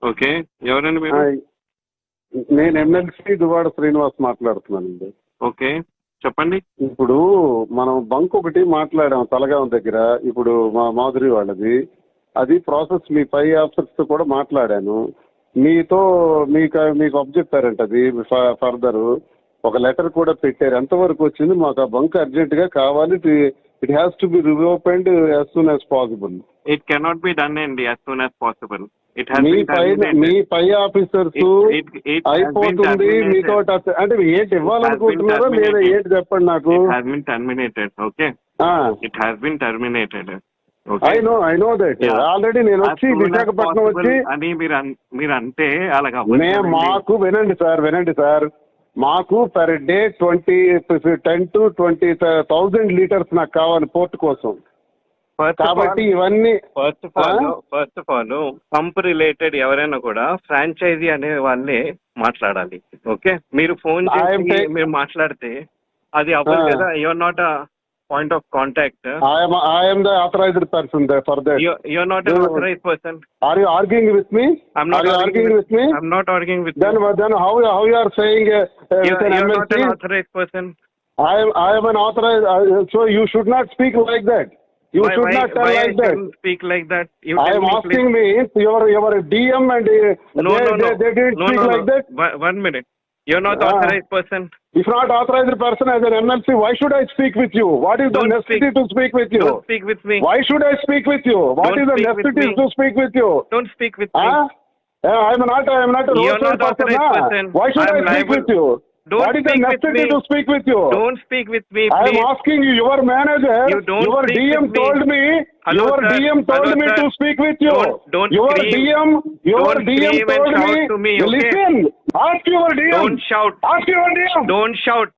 Okay, ఎవరండి మీరు? నేను ఎమ్మెల్సీ దువాడ శ్రీనివాస్ మాట్లాడుతున్నానండి. ఓకే, చెప్పండి. ఇప్పుడు మనం బంక్ ఒకటి మాట్లాడాం తలగాం దగ్గర, ఇప్పుడు మా మాధురి వాళ్ళది. అది ప్రాసెస్ మీ పై ఆఫీసర్స్ తో కూడా మాట్లాడాను. మీతో మీకు అబ్జెక్టారంట అది ఫర్దర్ ఒక లెటర్ కూడా పెట్టారు. ఎంతవరకు వచ్చింది? మాకు ఆ బంక్ అర్జెంట్ గా కావాలి. It has to be reopened as soon as possible. It cannot be done అండి యాజ్ సూన్ యాజ్ పాసిబుల్. మీ పై ఆఫీసర్స్ అయిపోతుంది మీతో అంటే ఏంటి ఇవ్వాలనుకుంటున్నారో లేదా ఏంటి చెప్పండి నాకు. Okay, it has been terminated. I know that already. నేను వచ్చి విశాఖపట్నం వచ్చి అని మీరు అంటే అలాగా మాకు వినండి సార్, మాకు పర్ డే 10 to 20,000 లీటర్స్ నాకు కావాలి పోర్ట్ కోసం. కాబట్టి ఇవన్నీ first of all pump related ఎవరైనా కూడా ఫ్రాంచైజీ అనే వాళ్ళే మాట్లాడాలి. ఓకే, మీరు ఫోన్ చేసి మీరు మాట్లాడితే అది అవ్వదు కదా. Your not a point of contact. I am the authorized person there for that. You're not an authorized person. Are you arguing with me? I'm not arguing with me. I'm not arguing with then you. Then how you are saying you're not an authorized person. I am an authorized. So you should not speak like that. You should not tell like that. Speak like that. I am asking me, your DM and they didn't speak like that. 1 minute. You're not authorized person. If not authorized person as an MLC, why should I speak with you? What is the necessity to speak with you? Don't speak with me. Why should I speak with you? What is the necessity to speak with you? Don't speak with me. I am not a roadside person. Why should I speak with you? What is the necessity to speak with you? Don't speak with me, please. I am asking you, your manager, your DM told me, your DM told me to speak with you. Your DM told me, listen, ask your DM. Don't shout. Ask your DM. Don't shout.